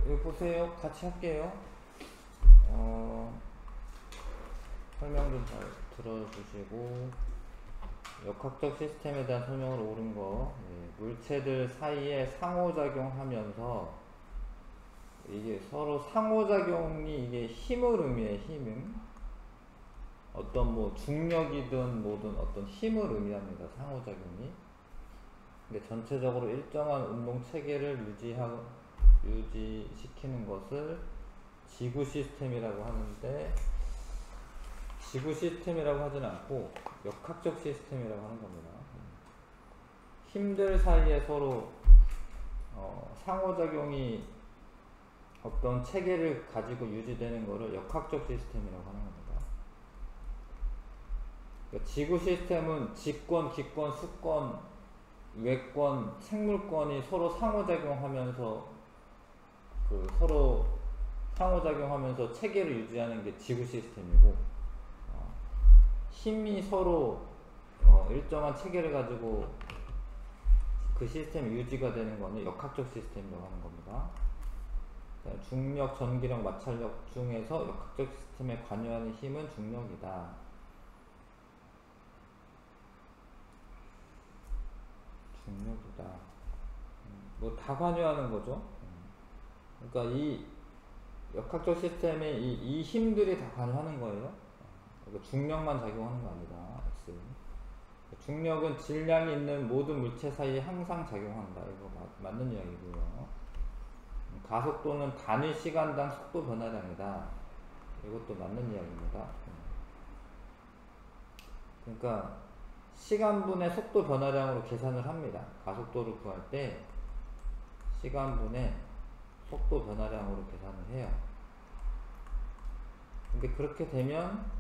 여기 보세요. 같이 할게요. 설명 좀 잘 들어주시고, 역학적 시스템에 대한 설명을 옳은 거, 물체들 사이에 상호작용하면서 이게 서로 상호작용이 이게 힘을 의미해. 힘을 어떤 뭐 중력이든 뭐든 어떤 힘을 의미합니다. 상호작용이. 근데 전체적으로 일정한 운동 체계를 유지시키는 것을 지구 시스템이라고 하는데, 지구 시스템이라고 하진 않고 역학적 시스템이라고 하는 겁니다. 힘들 사이에 서로 상호작용이 어떤 체계를 가지고 유지되는 것을 역학적 시스템이라고 하는 겁니다. 그러니까 지구 시스템은 직권, 기권, 수권, 외권, 생물권이 서로 상호작용하면서 서로 상호작용하면서 체계를 유지하는 게 지구 시스템이고, 힘이 서로 일정한 체계를 가지고 그 시스템이 유지가 되는 거는 역학적 시스템이라고 하는 겁니다. 중력, 전기력, 마찰력 중에서 역학적 시스템에 관여하는 힘은 중력이다. 중력이다. 뭐 다 관여하는 거죠. 그러니까 이 역학적 시스템에 이 힘들이 다 관여하는 거예요. 그러니까 중력만 작용하는 거 아니다. X. 중력은 질량이 있는 모든 물체 사이에 항상 작용한다. 이거 맞는 이야기고요. 가속도는 단위 시간당 속도 변화량이다. 이것도 맞는 이야기입니다. 그러니까 시간분의 속도 변화량으로 계산을 합니다. 가속도를 구할 때 시간분의 속도 변화량으로 계산을 해요. 근데 그렇게 되면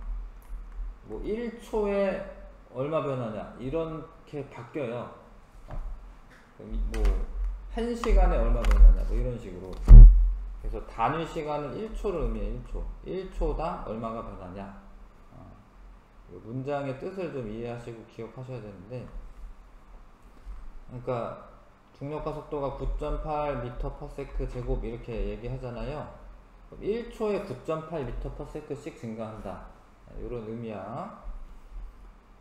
뭐 1초에 얼마 변하냐 이렇게 바뀌어요. 뭐 1시간에 얼마 변하냐 뭐 이런 식으로. 그래서 단위 시간은 1초를 의미해. 1초당 얼마가 변하냐. 문장의 뜻을 좀 이해하시고 기억하셔야 되는데, 그러니까 중력과 속도가 9.8m/s 제곱 이렇게 얘기하잖아요. 1초에 9.8m/s씩 증가한다. 이런 의미야.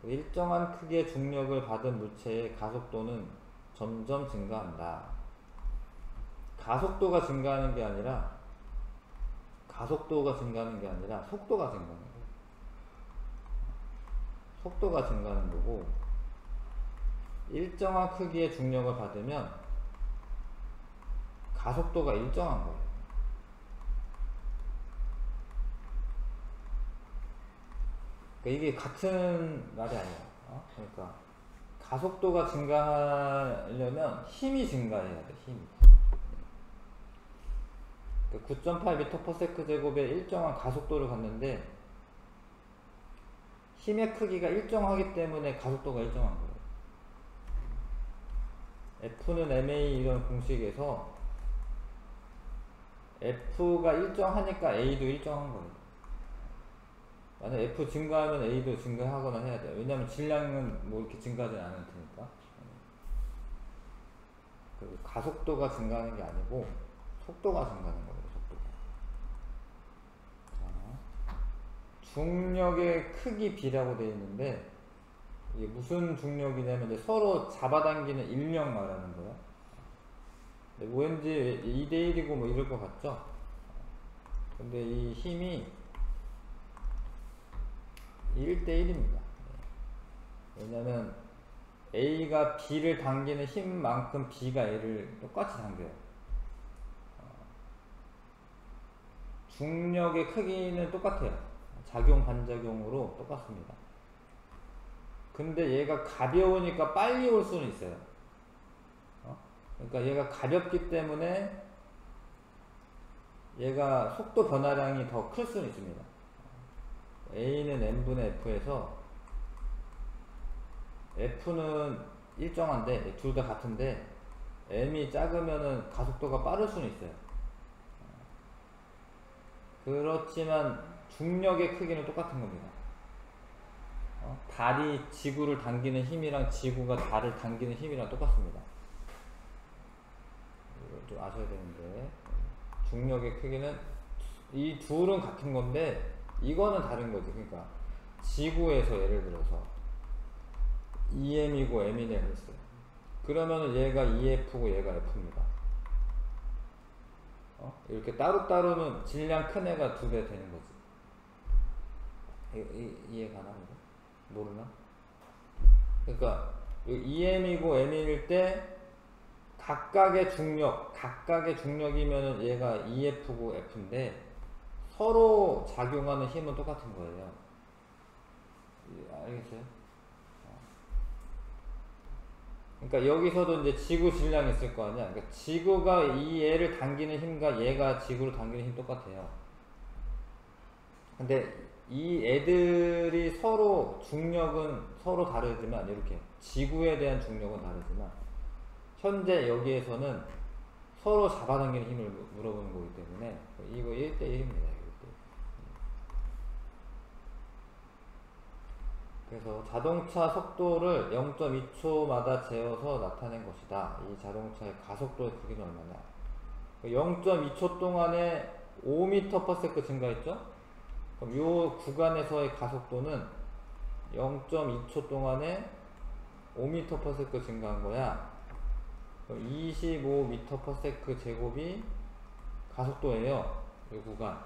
일정한 크기의 중력을 받은 물체의 가속도는 점점 증가한다. 가속도가 증가하는 게 아니라 속도가 증가하는 거예요. 속도가 증가하는 거고, 일정한 크기의 중력을 받으면 가속도가 일정한 거예요. 그러니까 이게 같은 말이 아니에요. 그러니까 가속도가 증가하려면 힘이 증가해야 돼. 힘이. 9.8m/s 제곱에 일정한 가속도를 갖는데 힘의 크기가 일정하기 때문에 가속도가 일정한 거예요. F는 ma 이런 공식에서 F가 일정하니까 A도 일정한 거예요. 만약 F 증가하면 A도 증가하거나 해야 돼요. 왜냐하면 질량은 뭐 이렇게 증가하지 않을 테니까. 그리고 가속도가 증가하는 게 아니고 속도가 증가하는 거예요. 속도가. 자, 중력의 크기 B라고 되어 있는데, 이게 무슨 중력이냐면 서로 잡아당기는 인력 말하는 거예요. 왠지 2대1이고 뭐 이럴 것 같죠? 근데 이 힘이 1대1입니다. 왜냐면 A가 B를 당기는 힘만큼 B가 A를 똑같이 당겨요. 중력의 크기는 똑같아요. 작용 반작용으로 똑같습니다. 근데 얘가 가벼우니까 빨리 올 수는 있어요. 그러니까 얘가 가볍기 때문에 얘가 속도 변화량이 더 클 수는 있습니다. A는 n분의 F에서 F는 일정한데 둘 다 같은데 m이 작으면은 가속도가 빠를 수는 있어요. 그렇지만 중력의 크기는 똑같은 겁니다. 달이 지구를 당기는 힘이랑 지구가 달을 당기는 힘이랑 똑같습니다. 이걸 좀 아셔야 되는데, 중력의 크기는 이 둘은 같은 건데 이거는 다른 거지. 그러니까 지구에서 예를 들어서 EM이고 M이네 그랬어요. 그러면은 얘가 EF고 얘가 F입니다. 이렇게 따로따로는 질량 큰 애가 2배 되는 거지. 이해 가나? 모르나? 그러니까 EM이고 M일 때 각각의 중력이면은 얘가 EF고 F인데 서로 작용하는 힘은 똑같은 거예요. 알겠어요? 그러니까 여기서도 이제 지구 질량이 있을 거 아니야. 그러니까 지구가 이 얘를 당기는 힘과 얘가 지구를 당기는 힘 똑같아요. 근데 이 애들이 서로 중력은 서로 다르지만 이렇게 지구에 대한 중력은 다르지만 현재 여기에서는 서로 잡아당기는 힘을 물어보는 거기 때문에 이거 1대1입니다. 그래서 자동차 속도를 0.2초마다 재어서 나타낸 것이다. 이 자동차의 가속도의 크기는 얼마냐? 0.2초 동안에 5m/s 증가했죠? 그럼 이 구간에서의 가속도는 0.2초 동안에 5m/s 증가한 거야. 그럼 25m/s 제곱이 가속도예요. 이 구간.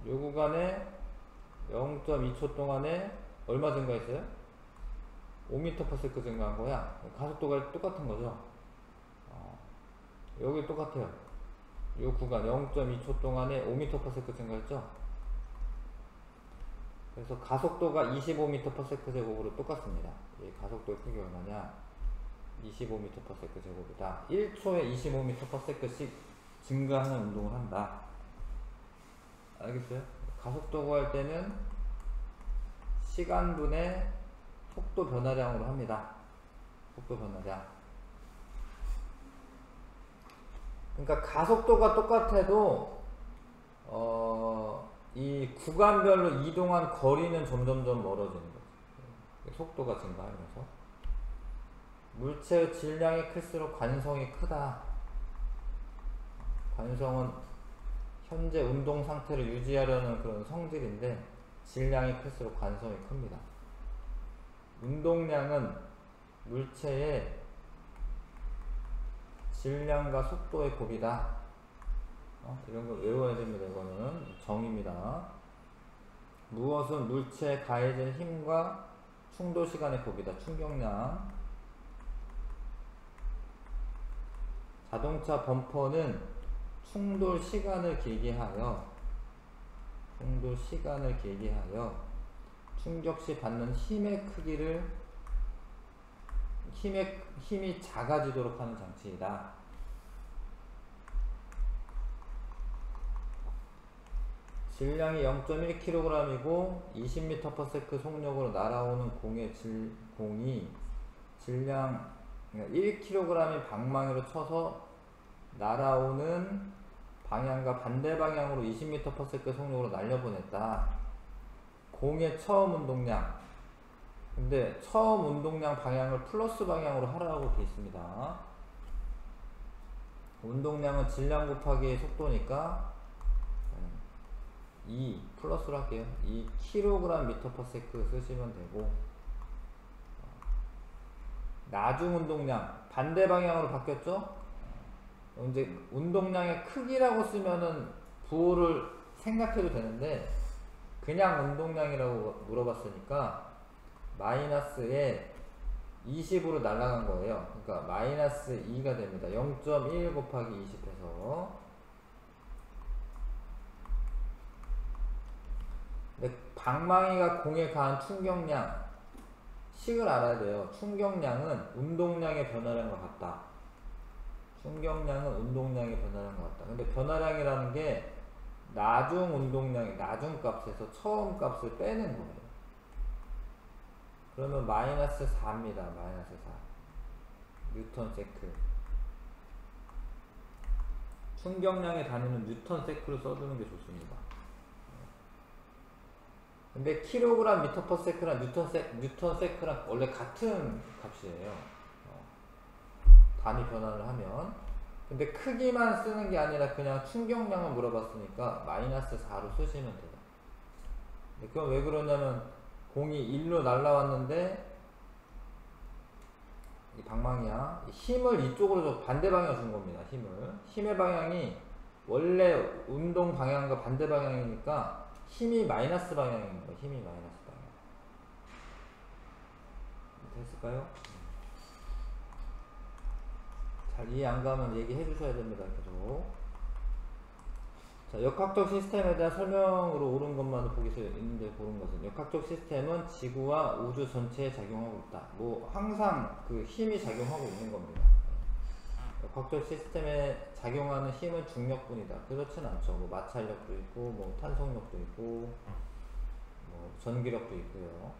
이 구간에 0.2초 동안에 얼마 증가했어요? 5m/s 증가한 거야. 가속도가 똑같은 거죠. 여기 똑같아요. 이 구간 0.2초 동안에 5m/s 증가했죠. 그래서 가속도가 25m/s 제곱으로 똑같습니다. 이 가속도의 크기 얼마냐? 25m/s 제곱이다. 1초에 25m/s씩 증가하는 운동을 한다. 알겠어요? 가속도 구할 때는 시간분의 속도 변화량으로 합니다. 속도 변화량. 그러니까 가속도가 똑같아도 이 구간별로 이동한 거리는 점점점 멀어지는 거죠. 속도가 증가하면서. 물체의 질량이 클수록 관성이 크다. 관성은 현재 운동 상태를 유지하려는 그런 성질인데 질량이 클수록 관성이 큽니다. 운동량은 물체의 질량과 속도의 곱이다. 이런 거 외워야 됩니다. 이거는 정의입니다. 무엇은 물체에 가해진 힘과 충돌 시간의 곱이다. 충격량. 자동차 범퍼는 충돌 시간을 길게 하여 충격 시 받는 힘의 크기를 힘이 작아지도록 하는 장치이다. 질량이 0.1kg이고 20m/s 속력으로 날아오는 공이 질량 1kg이 방망이로 쳐서 날아오는 방향과 반대 방향으로 20m/s 속력으로 날려보냈다. 공의 처음 운동량. 근데 처음 운동량 방향을 플러스 방향으로 하라고 되어 있습니다. 운동량은 질량 곱하기 속도니까 2 플러스로 할게요. 2kg/s 쓰시면 되고, 나중 운동량 반대 방향으로 바뀌었죠? 이제 운동량의 크기라고 쓰면은 부호를 생각해도 되는데 그냥 운동량이라고 물어봤으니까 마이너스에 20으로 날아간 거예요. 그러니까 마이너스 2가 됩니다. 0.1 곱하기 20해서. 근데 방망이가 공에 가한 충격량 식을 알아야 돼요. 충격량은 운동량의 변화량과 같다. 충격량은 운동량의 변화량과 같다. 근데 변화량이라는 게 나중 운동량, 나중 값에서 처음 값을 빼는 거예요. 그러면 마이너스 4입니다. 마이너스 4. 뉴턴 세클. 충격량의 단위는 뉴턴 세클을 써주는 게 좋습니다. 근데 킬로그램 미터 퍼 세크랑 뉴턴 세크랑 원래 같은 값이에요. 단위 변환을 하면. 근데 크기만 쓰는 게 아니라 그냥 충격량을 물어봤으니까 마이너스 4로 쓰시면 돼요. 그건 왜 그러냐면 공이 1로 날라왔는데 이 방망이야 힘을 이쪽으로 반대 방향 준 겁니다. 힘의 방향이 원래 운동 방향과 반대 방향이니까 힘이 마이너스 방향인 거예요. 힘이 마이너스 방향. 됐을까요? 잘 이해 안 가면 얘기해 주셔야 됩니다. 계속. 자, 역학적 시스템에 대한 설명으로 옳은 것만 보기 있는데 고른 것은 역학적 시스템은 지구와 우주 전체에 작용하고 있다. 뭐 항상 그 힘이 작용하고 있는 겁니다. 역학적 시스템에 작용하는 힘은 중력뿐이다. 그렇진 않죠. 뭐 마찰력도 있고 뭐 탄속력도 있고 뭐 전기력도 있고요.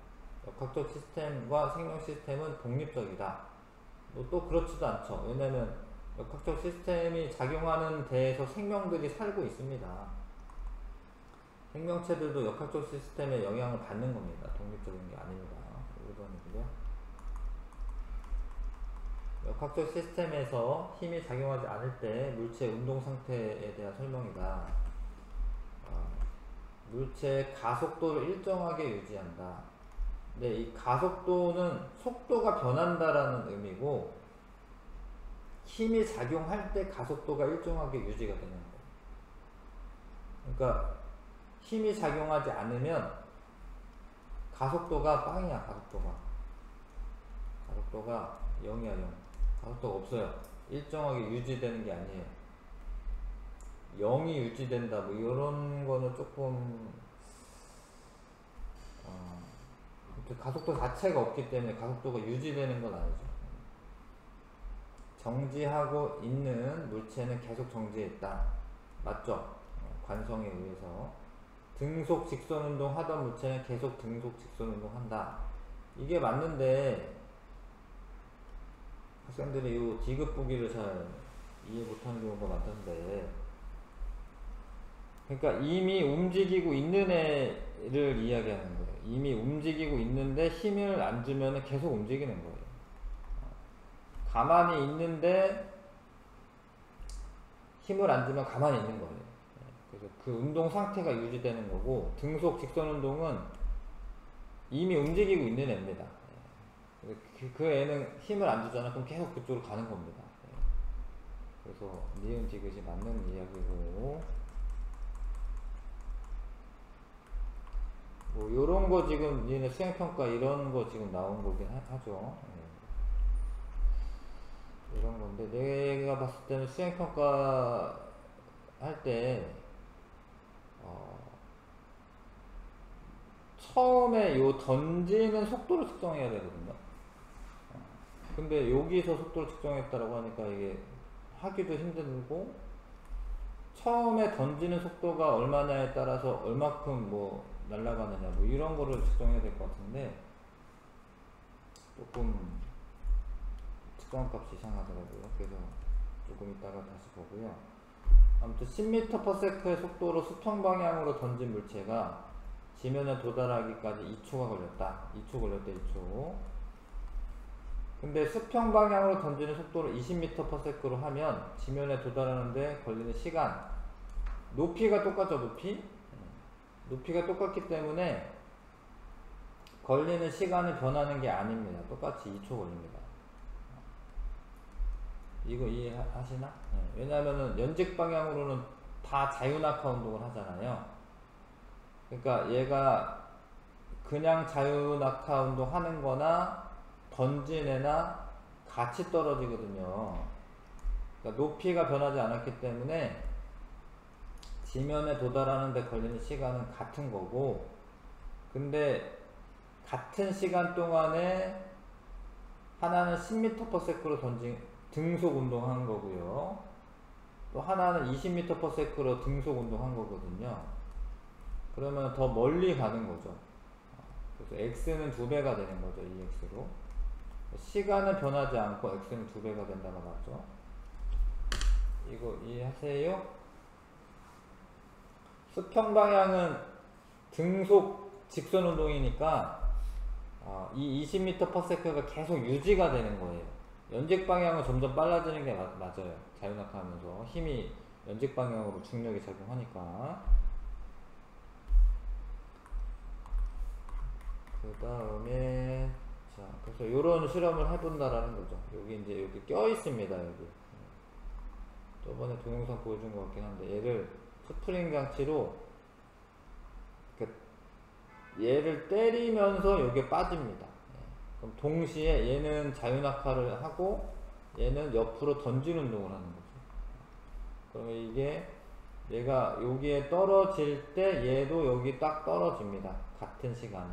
역학적 시스템과 생명 시스템은 독립적이다. 뭐 또 그렇지도 않죠. 왜냐면 역학적 시스템이 작용하는 데에서 생명들이 살고 있습니다. 생명체들도 역학적 시스템에 영향을 받는 겁니다. 독립적인 게 아닙니다. 1번이고요. 역학적 시스템에서 힘이 작용하지 않을 때 물체의 운동 상태에 대한 설명이다. 물체의 가속도를 일정하게 유지한다. 근데 이 가속도는 속도가 변한다라는 의미고 힘이 작용할 때 가속도가 일정하게 유지가 되는 거예요. 그러니까 힘이 작용하지 않으면 가속도가 빵이야. 가속도가 0이야 0. 가속도가 없어요. 일정하게 유지되는 게 아니에요. 0이 유지된다 뭐 이런 거는 조금 가속도 자체가 없기 때문에 가속도가 유지되는 건 아니죠. 정지하고 있는 물체는 계속 정지해 있다. 맞죠? 관성에 의해서. 등속 직선운동 하던 물체는 계속 등속 직선운동 한다. 이게 맞는데 학생들이 이 디귿 보기를 잘 이해 못하는 경우가 많던데, 그러니까 이미 움직이고 있는 애를 이야기하는 거예요. 이미 움직이고 있는데 힘을 안 주면 계속 움직이는 거예요. 가만히 있는데 힘을 안 주면 가만히 있는 거예요. 그래서 그 운동 상태가 유지되는 거고, 등속 직선 운동은 이미 움직이고 있는 애입니다. 그 애는 힘을 안 주잖아. 그럼 계속 그쪽으로 가는 겁니다. 그래서 니은 디귿이 맞는 이야기고, 뭐 요런 거 지금 니네 수행평가 이런 거 지금 나온 거긴 하죠. 이런 건데 내가 봤을 때는 수행평가 할 때 처음에 요 던지는 속도를 측정해야 되거든요. 근데 여기서 속도를 측정했다라고 하니까 이게 하기도 힘들고, 처음에 던지는 속도가 얼마냐에 따라서 얼마큼 뭐 날아가느냐 뭐 이런 거를 측정해야 될 것 같은데 조금 측정값이 이상하더라고요. 그래서 조금 이따가 다시 보고요. 아무튼 10m/s의 속도로 수평 방향으로 던진 물체가 지면에 도달하기까지 2초가 걸렸다. 2초 걸렸다. 2초. 근데 수평 방향으로 던지는 속도를 20m/s로 하면 지면에 도달하는데 걸리는 시간, 높이가 똑같죠. 높이가 똑같기 때문에 걸리는 시간이 변하는 게 아닙니다. 똑같이 2초 걸립니다. 이거 이해하시나? 왜냐하면은 연직 방향으로는 다 자유낙하 운동을 하잖아요. 그러니까 얘가 그냥 자유낙하 운동 하는 거나 던진 애나 같이 떨어지거든요. 그러니까 높이가 변하지 않았기 때문에 지면에 도달하는 데 걸리는 시간은 같은 거고, 근데 같은 시간 동안에 하나는 10m/s로 던진 등속 운동한 거고요. 또 하나는 20m/s로 등속 운동한 거거든요. 그러면 더 멀리 가는 거죠. 그래서 x는 2배가 되는 거죠. 2x로. 시간은 변하지 않고 x는 2배가 된다고 나왔죠. 이거 이해하세요? 수평 방향은 등속 직선 운동이니까 이 20m/s가 계속 유지가 되는 거예요. 연직 방향은 점점 빨라지는 게 맞아요. 자유낙하하면서 힘이 연직 방향으로 중력이 작용하니까. 그 다음에 자, 그래서 요런 실험을 해본다라는 거죠. 여기 이제 여기 껴 있습니다. 여기 저번에 동영상 보여준 것 같긴 한데, 얘를 스프링 장치로 얘를 때리면서 여기에 빠집니다. 그럼 동시에 얘는 자유낙하를 하고 얘는 옆으로 던지는 운동을 하는 거죠. 그러면 이게 얘가 여기에 떨어질 때 얘도 여기 딱 떨어집니다. 같은 시간에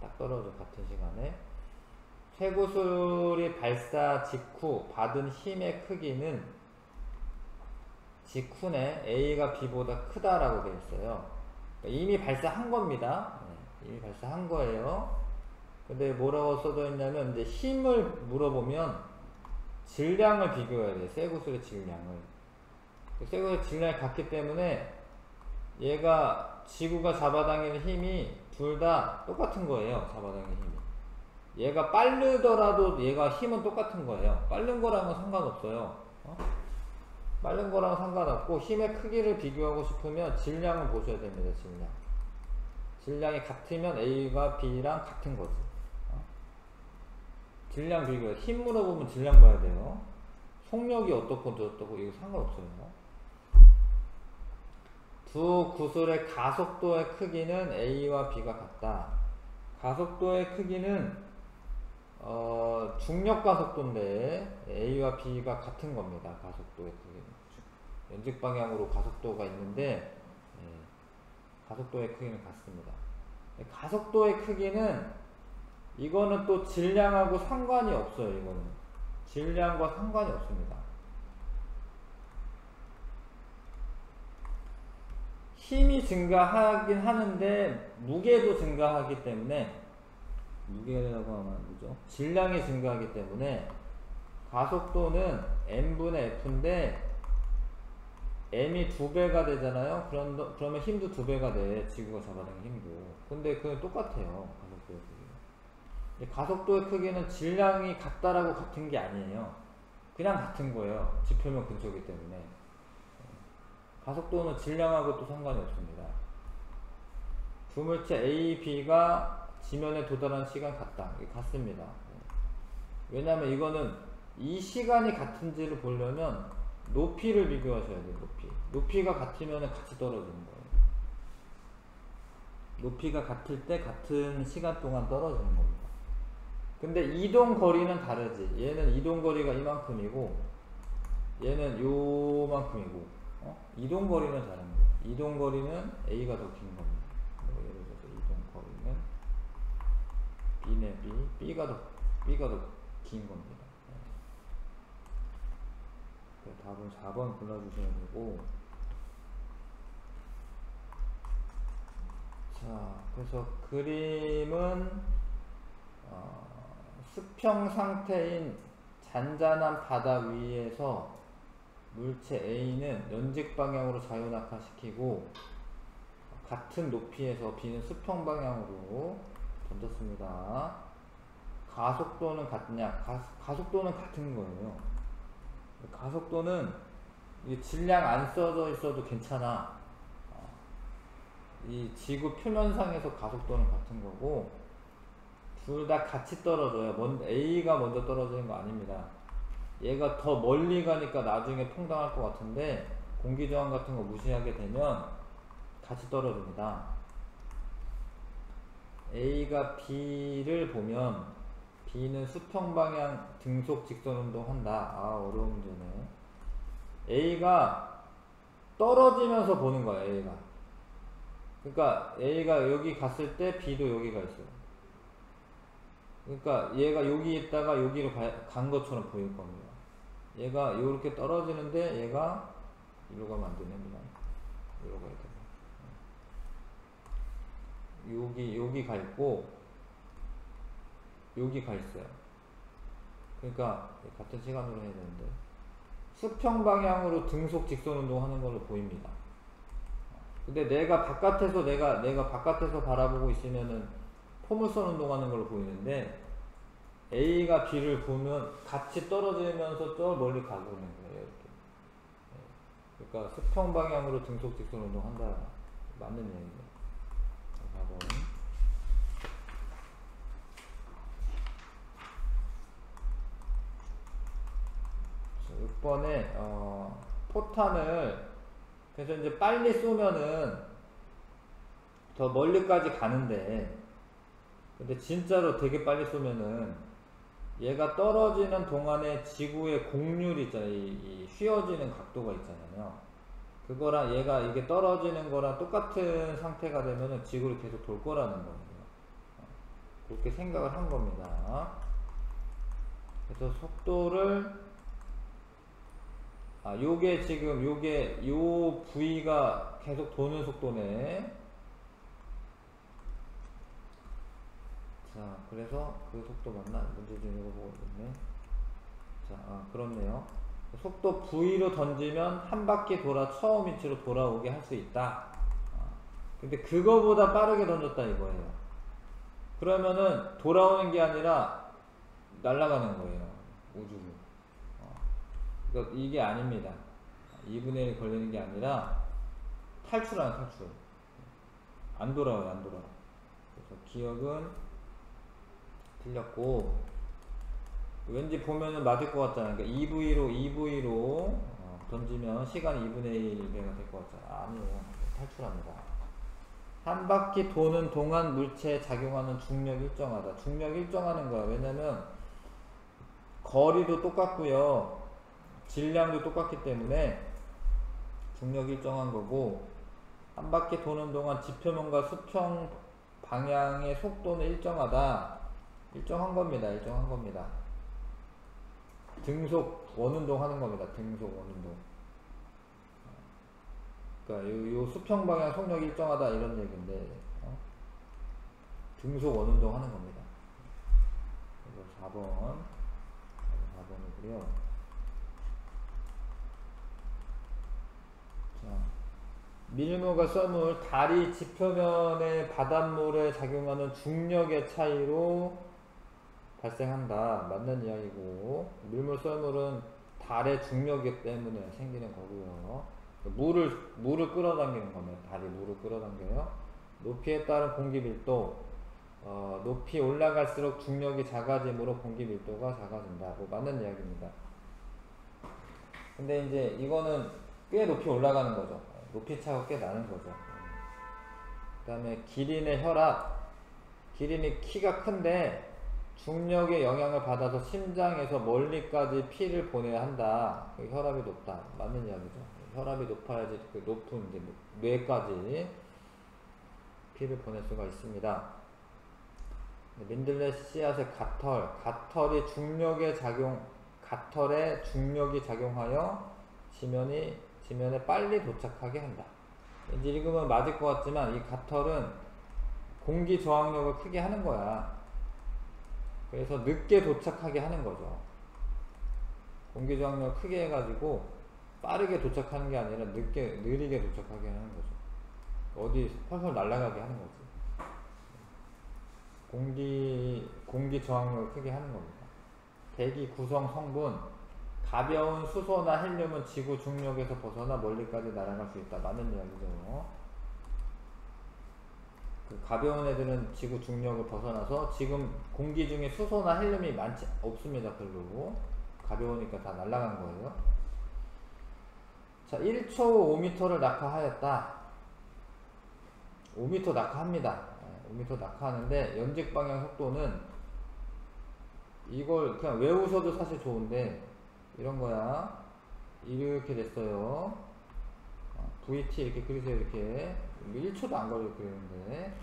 딱 떨어져. 같은 시간에 쇠구슬이 발사 직후 받은 힘의 크기는 직후에 A가 B보다 크다라고 되어 있어요. 이미 발사한 겁니다. 이미 발사한 거예요. 근데 뭐라고 써져 있냐면, 이제 힘을 물어보면 질량을 비교해야 돼요. 쇠구슬의 질량을. 쇠구슬의 질량이 같기 때문에 얘가 지구가 잡아당기는 힘이 둘 다 똑같은 거예요. 잡아당기는 힘이. 얘가 빠르더라도 얘가 힘은 똑같은 거예요. 빠른 거랑은 상관없어요. 빠른 거랑은 상관없고, 힘의 크기를 비교하고 싶으면 질량을 보셔야 됩니다. 질량이 같으면 A가 B랑 같은 거지. 질량 비교. 힘 물어보면 질량 봐야 돼요. 속력이 어떻고 저떻고 이거 상관없어요. 두 구슬의 가속도의 크기는 A와 B가 같다. 가속도의 크기는 중력 가속도인데 A와 B가 같은 겁니다. 가속도의 크기는 연직 방향으로 가속도가 있는데, 가속도의 크기는 같습니다. 가속도의 크기는 이거는 또 질량하고 상관이 없어요. 이거는 질량과 상관이 없습니다. 힘이 증가하긴 하는데 무게도 증가하기 때문에, 무게라고 하면 안 되죠. 질량이 증가하기 때문에 가속도는 m분의 f인데 m이 2배가 되잖아요. 그러면 힘도 2배가 돼. 지구가 잡아당긴 힘도. 근데 그건 똑같아요. 가속도의 크기는. 가속도의 크기는 질량이 같다라고 같은 게 아니에요. 그냥 같은 거예요. 지표면 근처이기 때문에. 가속도는 질량하고 또 상관이 없습니다. 두물체 A, B가 지면에 도달하는 시간 같습니다. 왜냐하면 이거는 이 시간이 같은지를 보려면 높이를 비교하셔야 돼요. 높이가 같으면 같이 떨어지는 거예요. 높이가 같을 때 같은 시간 동안 떨어지는 겁니다. 근데 이동 거리는 다르지. 얘는 이동 거리가 이만큼이고 얘는 요만큼이고, 이동 거리는 다른 거예요. 이동 거리는 A가 더 긴 겁니다. 예를 들어서 이동 거리는 B네 B가 더 긴 겁니다. 답은 4번 골라주시면 되고. 자, 그래서 그림은 수평 상태인 잔잔한 바다 위에서 물체 A는 연직 방향으로 자유낙하시키고 같은 높이에서 B는 수평 방향으로 던졌습니다. 가속도는 같냐? 가속도는 같은 거예요. 가속도는 질량 안 써져 있어도 괜찮아. 이 지구 표면상에서 가속도는 같은 거고, 둘 다 같이 떨어져요. A가 먼저 떨어지는 거 아닙니다. 얘가 더 멀리 가니까 나중에 퐁당할 것 같은데, 공기저항 같은 거 무시하게 되면 같이 떨어집니다. A가 B를 보면 B는 수평방향 등속 직선 운동 한다. 어려운 문제네. A가 떨어지면서 보는 거야. A가. 그러니까 A가 여기 갔을 때 B도 여기가 있어요. 그러니까 얘가 여기 있다가 여기로 간 것처럼 보일 겁니다. 얘가 이렇게 떨어지는데 얘가 이리로 가면 안 됩니다. 이리로 가야 돼요. 여기 가 있고 여기 가 있어요. 그러니까 같은 시간으로 해야 되는데 수평 방향으로 등속 직선 운동 하는 걸로 보입니다. 근데 내가 바깥에서 내가 바깥에서 바라보고 있으면은 포물선 운동하는 걸로 보이는데, A가 B를 보면 같이 떨어지면서 저 멀리 가고 있는 거예요. 이렇게. 그러니까 수평 방향으로 등속 직선 운동한다. 맞는 얘기입니다. 4번. 6번에 포탄을 그래서 이제 빨리 쏘면은 더 멀리까지 가는데 근데 진짜로 되게 빨리 쏘면은 얘가 떨어지는 동안에 지구의 곡률 있잖아요. 이 휘어지는 각도가 있잖아요. 그거랑 얘가 이게 떨어지는 거랑 똑같은 상태가 되면은 지구를 계속 돌 거라는 거예요. 그렇게 생각을 한 겁니다. 그래서 속도를 요게 지금 요 부위가 계속 도는 속도네. 자, 그래서 그 속도 맞나? 문제 좀 읽어보고 있네. 자, 그렇네요. 속도 V로 던지면 한 바퀴 돌아 처음 위치로 돌아오게 할 수 있다. 근데 그거보다 빠르게 던졌다 이거예요. 그러면은 돌아오는 게 아니라 날아가는 거예요. 우주로. 그러니까 이게 아닙니다. 2분의 1 걸리는 게 아니라 탈출하는 탈출. 안 돌아와요, 안 돌아와. 그래서 기억은 틀렸고, 왠지 보면은 맞을 것 같잖아요. 그러니까 EV로 던지면 시간이 2분의 1배가 될 것 같잖아요. 아니에요. 탈출합니다. 한 바퀴 도는 동안 물체에 작용하는 중력이 일정하다. 중력이 일정하는 거야. 왜냐면 거리도 똑같고요. 질량도 똑같기 때문에 중력이 일정한 거고, 한 바퀴 도는 동안 지표면과 수평 방향의 속도는 일정하다. 일정한 겁니다. 일정한 겁니다. 등속 원운동 하는 겁니다. 등속 원운동. 그러니까 요 수평 방향 속력이 일정하다 이런 얘기인데 등속 원운동 하는 겁니다. 그래서 4번이고요. 자, 밀물과 썰물, 다리 지표면의 바닷물에 작용하는 중력의 차이로 발생한다. 맞는 이야기고, 밀물 썰물은 달의 중력이기 때문에 생기는 거고요. 물을 끌어당기는 겁니다. 달이 물을 끌어당겨요. 높이에 따른 공기 밀도, 높이 올라갈수록 중력이 작아지므로 공기 밀도가 작아진다. 뭐 맞는 이야기입니다. 근데 이제 이거는 꽤 높이 올라가는 거죠. 높이 차가 꽤 나는 거죠. 그 다음에 기린의 혈압, 기린이 키가 큰데 중력의 영향을 받아서 심장에서 멀리까지 피를 보내야 한다. 혈압이 높다. 맞는 이야기죠. 혈압이 높아야지 그 높은 이제 뇌까지 피를 보낼 수가 있습니다. 민들레 씨앗의 가털에 중력이 작용하여 지면에 빨리 도착하게 한다. 이제 읽으면 맞을 것 같지만 이 가털은 공기 저항력을 크게 하는 거야. 그래서 늦게 도착하게 하는 거죠. 공기 저항력을 크게 해가지고 빠르게 도착하는 게 아니라 느리게 도착하게 하는 거죠. 어디 펄펄 날아가게 하는 거지. 공기 저항력을 크게 하는 겁니다. 대기 구성 성분, 가벼운 수소나 헬륨은 지구 중력에서 벗어나 멀리까지 날아갈 수 있다. 맞는 이야기죠. 그 가벼운 애들은 지구 중력을 벗어나서 지금 공기 중에 수소나 헬륨이 없습니다. 별로. 가벼우니까 다 날아간 거예요. 자, 1초 5m를 낙하하였다. 5m 낙하합니다. 5m 낙하하는데 연직 방향 속도는 이걸 그냥 외우셔도 사실 좋은데 이런 거야. 이렇게 됐어요. VT 이렇게 그리세요. 이렇게 1초도 안 걸려 그리는데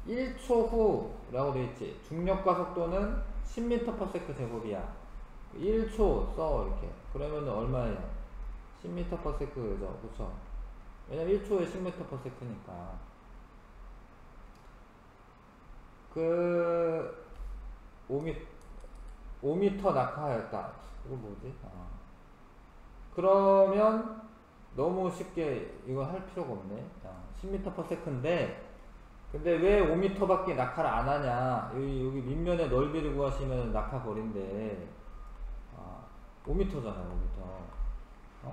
1초 후라고 되어있지. 중력과 속도는 10m/s 제곱이야. 1초 써 이렇게. 그러면 얼마예요? 10m/s죠. 그쵸? 왜냐면 1초에 10m/s니까. 그 5m 낙하하였다. 이거 뭐지? 그러면 너무 쉽게 이거 할 필요가 없네. 10m/s인데 근데 왜 5m밖에 낙하를 안 하냐? 여기 밑면의 넓이를 구하시면 낙하 거리인데 5m잖아요, 5m.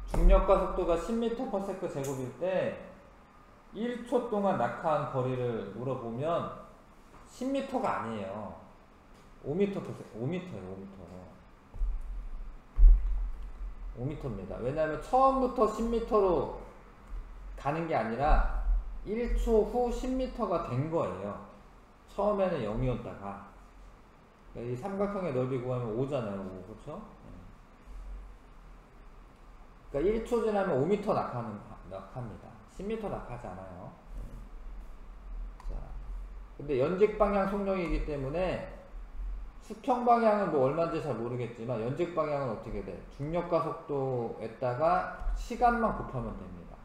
중력과 속도가 10m/s 제곱일 때 1초 동안 낙하한 거리를 물어보면 10m가 아니에요. 5m/s, 5m예요, 5m. 5m입니다. 왜냐하면 처음부터 10m로 가는 게 아니라 1초 후 10m가 된 거예요. 처음에는 0이었다가 이 삼각형의 넓이 구하면 5잖아요. 5, 그렇죠? 그러니까 1초 지나면 5m 낙하입니다. 10m 낙하지 않아요. 자, 근데 연직 방향 속력이기 때문에 수평 방향은 뭐 얼마인지 잘 모르겠지만 연직 방향은 어떻게 돼? 중력과 속도에다가 시간만 곱하면 됩니다.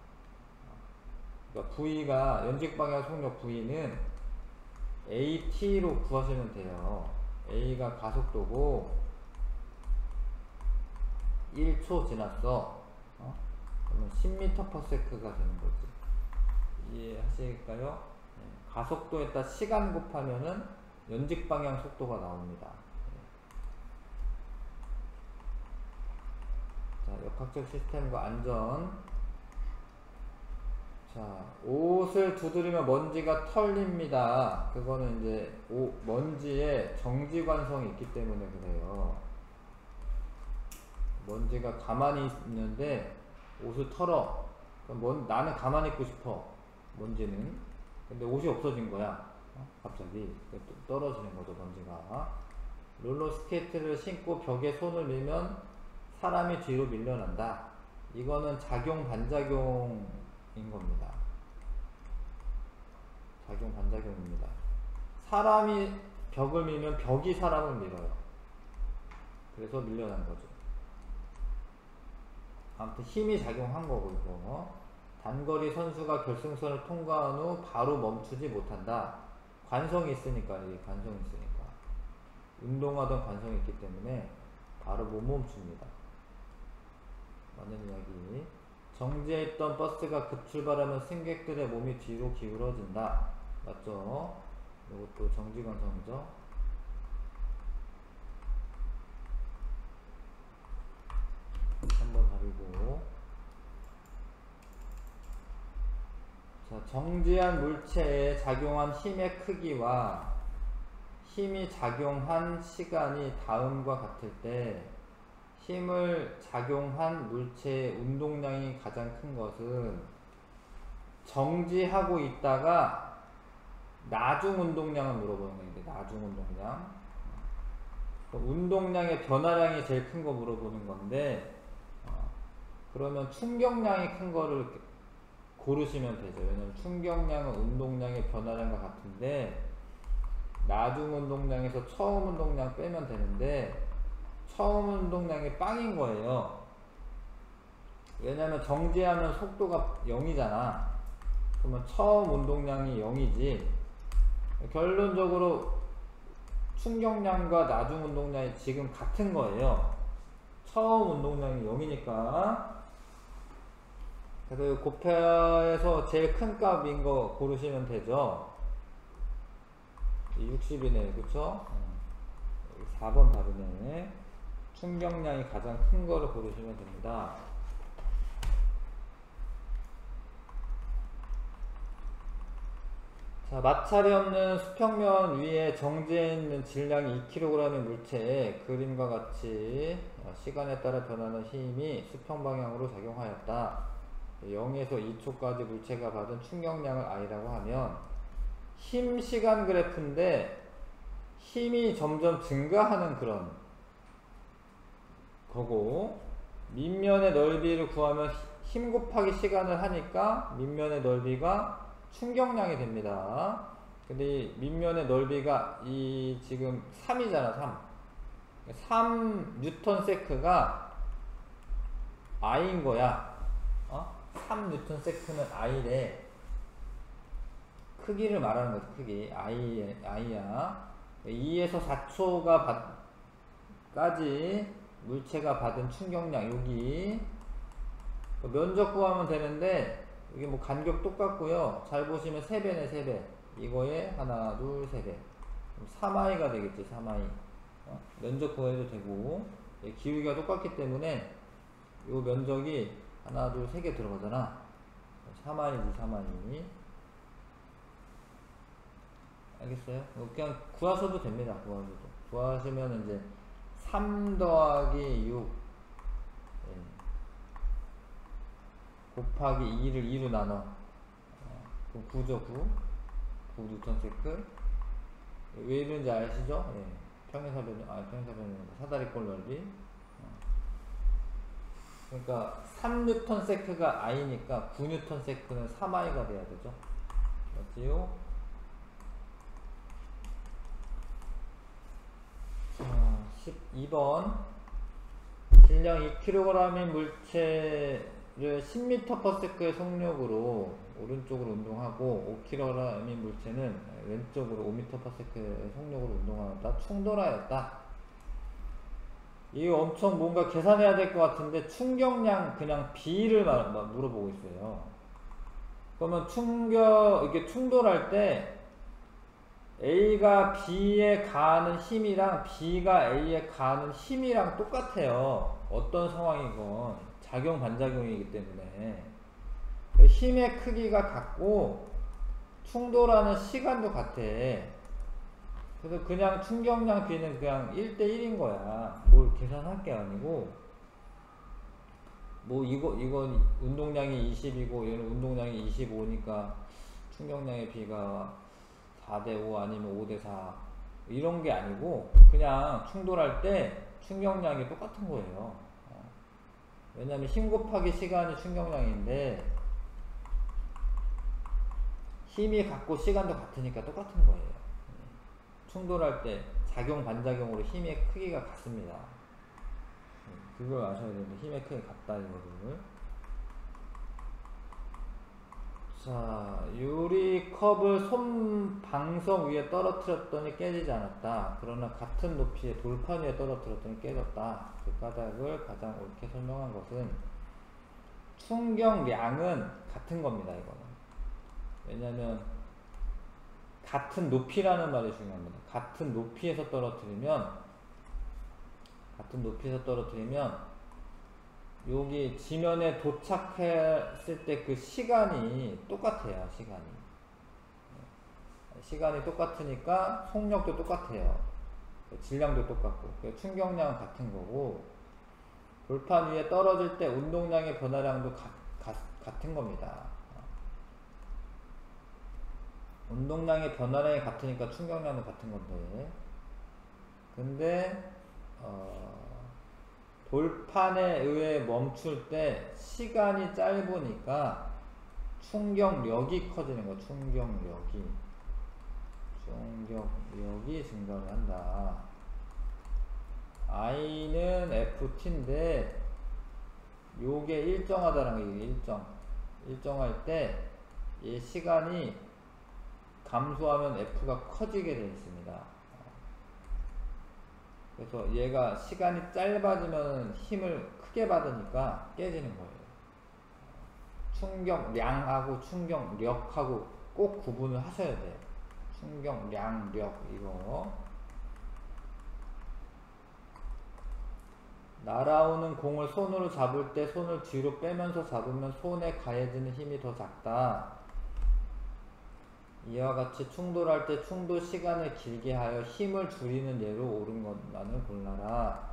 그러니까 V가 연직 방향 속력 V는 AT로 구하시면 돼요. A가 가속도고 1초 지났어. 그러면 10m/s가 되는 거지. 이해하실까요? 가속도에다 시간 곱하면은 연직 방향 속도가 나옵니다. 자, 역학적 시스템과 안전. 자, 옷을 두드리면 먼지가 털립니다. 그거는 이제 먼지에 정지 관성이 있기 때문에 그래요. 먼지가 가만히 있는데 옷을 털어. 그럼 나는 가만히 있고 싶어. 먼지는. 근데 옷이 없어진 거야. 갑자기 떨어지는 거죠, 먼지가. 롤러스케이트를 신고 벽에 손을 밀면 사람이 뒤로 밀려난다. 이거는 작용 반작용인 겁니다. 작용 반작용입니다. 사람이 벽을 밀면 벽이 사람을 밀어요. 그래서 밀려난 거죠. 아무튼 힘이 작용한 거고, 이거. 단거리 선수가 결승선을 통과한 후 바로 멈추지 못한다. 관성이 있으니까, 이게 관성이 있으니까. 운동하던 관성이 있기 때문에 바로 못 멈춥니다. 맞는 이야기. 정지해 있던 버스가 급출발하면 승객들의 몸이 뒤로 기울어진다. 맞죠? 이것도 정지관성이죠. 한번 다르고. 자, 정지한 물체에 작용한 힘의 크기와 힘이 작용한 시간이 다음과 같을 때 힘을 작용한 물체의 운동량이 가장 큰 것은 정지하고 있다가 나중 운동량을 물어보는 건데, 나중 운동량. 운동량의 변화량이 제일 큰 거 물어보는 건데, 그러면 충격량이 큰 거를 고르시면 되죠. 왜냐면 충격량은 운동량의 변화량과 같은데, 나중 운동량에서 처음 운동량 빼면 되는데, 처음 운동량이 빵인 거예요. 왜냐면 정지하면 속도가 0이잖아. 그러면 처음 운동량이 0이지. 결론적으로 충격량과 나중 운동량이 지금 같은 거예요. 처음 운동량이 0이니까. 그래서 곱해서 제일 큰 값인 거 고르시면 되죠. 60이네, 그쵸? 4번 답이네. 충격량이 가장 큰 거를 고르시면 됩니다. 자, 마찰이 없는 수평면 위에 정지해 있는 질량이 2kg의 물체에 그림과 같이 시간에 따라 변하는 힘이 수평 방향으로 작용하였다. 0에서 2초까지 물체가 받은 충격량을 I라고 하면 힘 시간 그래프인데 힘이 점점 증가하는 그런 거고, 밑면의 넓이를 구하면 힘 곱하기 시간을 하니까 밑면의 넓이가 충격량이 됩니다. 근데 이 밑면의 넓이가 지금 3이잖아, 3 뉴턴 세크가 I인 거야. 3 뉴턴 세크는 I래. 크기를 말하는 거지, 크기. I야. 2에서 4초가 까지 물체가 받은 충격량, 여기 면적 구하면 되는데 이게 뭐 간격 똑같고요. 잘 보시면 3배네, 3배. 이거에 하나, 둘, 3배. 3i가 되겠지, 3i. 면적 구해도 되고, 기울기가 똑같기 때문에 요 면적이 하나, 둘, 3개 들어가잖아. 3i지, 3i. 알겠어요? 그냥 구하셔도 됩니다. 구하시면 이제 3 더하기 6 곱하기 2를 2로 나눠. 그럼 9죠, 9. 9 뉴턴세크. 왜 이런지 아시죠? 평행사변, 평행사변, 사다리꼴 넓이. 그러니까 3뉴턴세크가 i니까 9뉴턴세크는 3i가 돼야 되죠. 맞지요? 자, 12번. 질량 2kg인 물체를 10m/s의 속력으로 오른쪽으로 운동하고 5kg인 물체는 왼쪽으로 5m/s의 속력으로 운동하다 충돌하였다. 이거 엄청 뭔가 계산해야 될 것 같은데 충격량 그냥 B를 물어보고 있어요. 그러면 이게 충돌할 때 A가 B에 가하는 힘이랑 B가 A에 가하는 힘이랑 똑같아요. 어떤 상황이건 작용 반작용이기 때문에 힘의 크기가 같고 충돌하는 시간도 같아. 그래서 그냥 충격량 B는 그냥 1대1인 거야. 뭘 계산할 게 아니고 뭐 이건 운동량이 20이고 얘는 운동량이 25니까 충격량의 B가 4대5 아니면 5대4 이런 게 아니고 그냥 충돌할 때 충격량이 똑같은 거예요. 왜냐면 힘 곱하기 시간이 충격량인데 힘이 같고 시간도 같으니까 똑같은 거예요. 충돌할 때 작용 반작용으로 힘의 크기가 같습니다. 그걸 아셔야 되는데 힘의 크기가 같다 이거를. 자, 유리컵을 손 방석 위에 떨어뜨렸더니 깨지지 않았다. 그러나 같은 높이의 돌판 위에 떨어뜨렸더니 깨졌다. 그 까닭을 가장 옳게 설명한 것은 충격량은 같은 겁니다. 이거는. 왜냐면 같은 높이라는 말이 중요합니다. 같은 높이에서 떨어뜨리면 여기 지면에 도착했을 때 그 시간이 똑같아요. 시간이 똑같으니까 속력도 똑같아요. 질량도 똑같고 충격량은 같은 거고 돌판 위에 떨어질 때 운동량의 변화량도 같은 겁니다. 운동량의 변화량이 같으니까 충격량도 같은 건데 근데 돌판에 의해 멈출 때 시간이 짧으니까 충격력이 커지는 거. 충격력이 증가를 한다. I는 FT인데 요게 일정하다라는 게 일정할 때 이 시간이 감소하면 F가 커지게 되어 있습니다. 그래서 얘가 시간이 짧아지면 힘을 크게 받으니까 깨지는 거예요. 충격량하고 충격력하고 꼭 구분을 하셔야 돼요. 충격량력 이거. 날아오는 공을 손으로 잡을 때 손을 뒤로 빼면서 잡으면 손에 가해지는 힘이 더 작다. 이와 같이 충돌할 때 충돌 시간을 길게 하여 힘을 줄이는 예로 옳은 것만을 골라라.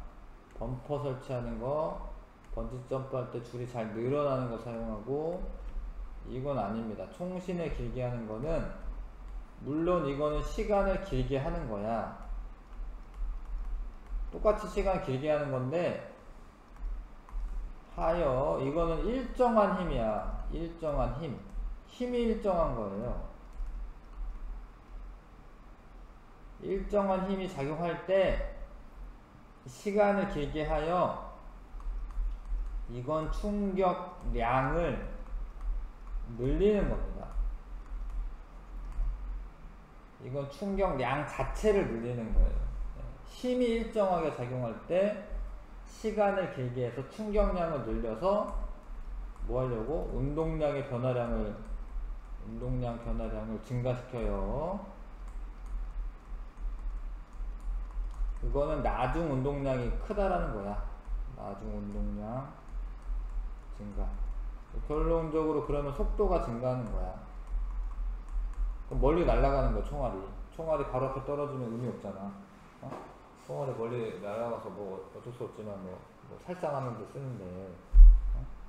범퍼 설치하는 거, 번지 점프할 때 줄이 잘 늘어나는 거 사용하고 이건 아닙니다. 총신을 길게 하는 거는 물론 이거는 시간을 길게 하는 거야. 똑같이 시간 길게 하는 건데 하여 이거는 일정한 힘이야. 일정한 힘이 일정한 거예요. 일정한 힘이 작용할 때 시간을 길게 하여 이건 충격량을 늘리는 겁니다. 이건 충격량 자체를 늘리는 거예요. 힘이 일정하게 작용할 때 시간을 길게 해서 충격량을 늘려서 뭐 하려고? 운동량 변화량을 증가시켜요. 이거는 나중 운동량이 크다라는 거야. 나중 운동량 증가. 결론적으로 그러면 속도가 증가하는 거야. 그럼 멀리 날아가는 거야, 총알이 바로 앞에 떨어지면 의미 없잖아. 총알이 멀리 날아가서 뭐 어쩔 수 없지만 뭐 살상하는 데 쓰는데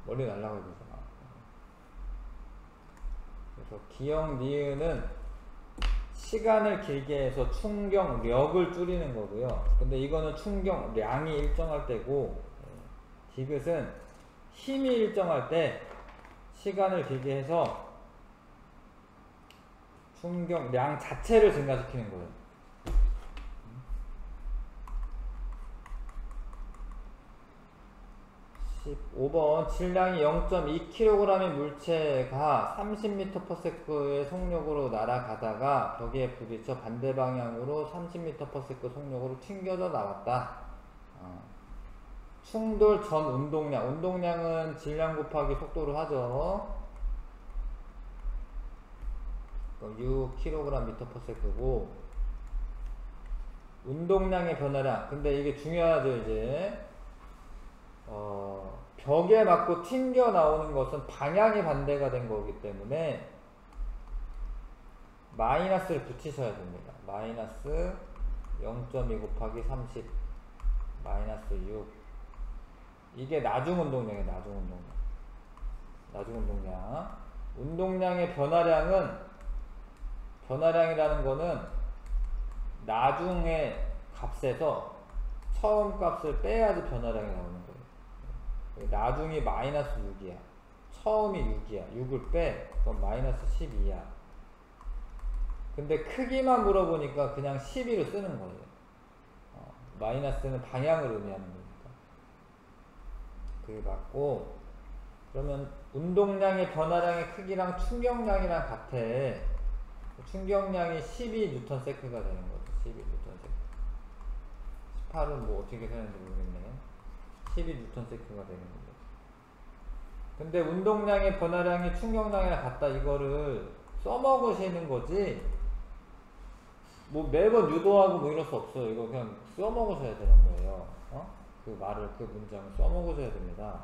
멀리 날아가야 되잖아. 그래서 기역 니은은 시간을 길게 해서 충격력을 줄이는 거고요. 근데 이거는 충격량이 일정할 때고, 디귿은 힘이 일정할 때 시간을 길게 해서 충격량 자체를 증가시키는 거예요. 15번 질량이 0.2kg의 물체가 30m/s의 속력으로 날아가다가 벽에 부딪혀 반대 방향으로 30m/s 속력으로 튕겨져 나왔다. 충돌 전 운동량은 질량 곱하기 속도로 하죠. 6kg/m/s고 운동량의 변화량, 근데 이게 중요하죠. 이제 벽에 맞고 튕겨 나오는 것은 방향이 반대가 된 거기 때문에 마이너스를 붙이셔야 됩니다. 마이너스 0.2 곱하기 30 마이너스 6. 이게 나중 운동량이에요. 나중 운동량. 운동량의 변화량이라는 거는 나중의 값에서 처음 값을 빼야지 변화량이 나오는 거예요. 나중이 마이너스 6이야. 처음이 6이야. 6을 빼. 그럼 마이너스 12야. 근데 크기만 물어보니까 그냥 12를 쓰는 거예요. 마이너스는 방향을 의미하는 거니까. 그게 맞고, 그러면 운동량의 변화량의 크기랑 충격량이랑 같아. 충격량이 12N가 되는 거죠. 12N. 18은 뭐 어떻게 되는지 모르겠네. 12N가 되는 거죠. 근데 운동량의 변화량이 충격량이랑 같다, 이거를 써먹으시는 거지, 뭐 매번 유도하고 뭐 이럴 수 없어요. 이거 그냥 써먹으셔야 되는 거예요. 그 문장을 써먹으셔야 됩니다.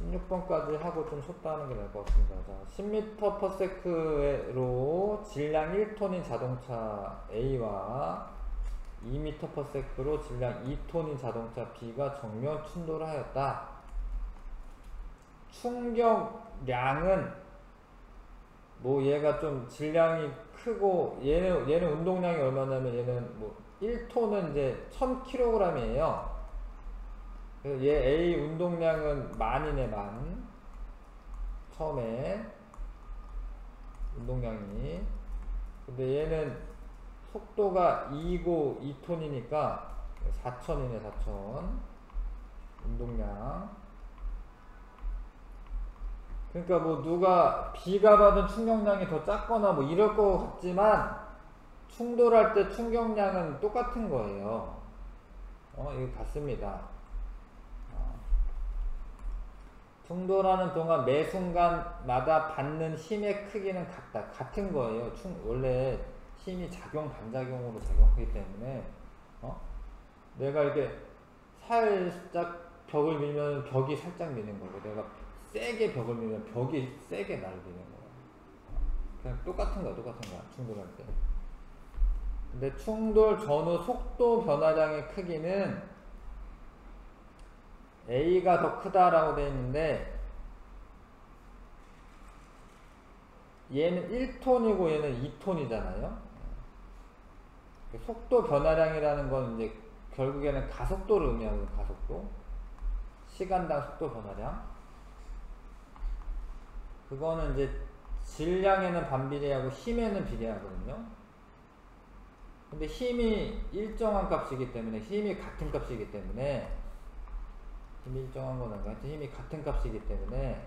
16번까지 하고 좀 쉬었다 하는 게 나을 것 같습니다. 자, 10m/s로 질량 1톤인 자동차 A와 2m/s로 질량 2톤인 자동차 B가 정면 충돌을 하였다. 충격량은 뭐 얘가 좀 질량이 크고 얘는 운동량이 얼마냐면 얘는 뭐 1톤은 이제 1000kg이에요. 얘 A 운동량은 만이네, 만. 처음에 운동량이. 근데 얘는 속도가 2고 2톤이니까 4000이네, 4000 운동량. 그러니까 뭐 누가 B가 받은 충격량이 더 작거나 뭐 이럴 것 같지만 충돌할 때 충격량은 똑같은 거예요. 이거 같습니다. 충돌하는 동안 매 순간마다 받는 힘의 크기는 같은 거예요. 원래 힘이 반작용으로 작용하기 때문에, 내가 이렇게 살짝 벽을 밀면 벽이 살짝 미는 거고, 내가 세게 벽을 밀면 벽이 세게 나를 미는 거예요. 그냥 똑같은 거야, 충돌할 때. 근데 충돌 전후 속도 변화량의 크기는 A가 더 크다라고 되어 있는데, 얘는 1톤이고 얘는 2톤이잖아요. 속도 변화량이라는 건 이제 결국에는 가속도를 의미하거든요. 가속도. 시간당 속도 변화량. 그거는 이제 질량에는 반비례하고 힘에는 비례하거든요. 근데 힘이 일정한 값이기 때문에, 힘이 같은 값이기 때문에, 힘이 일정한 건 아니고 하여튼 힘이 같은 값이기 때문에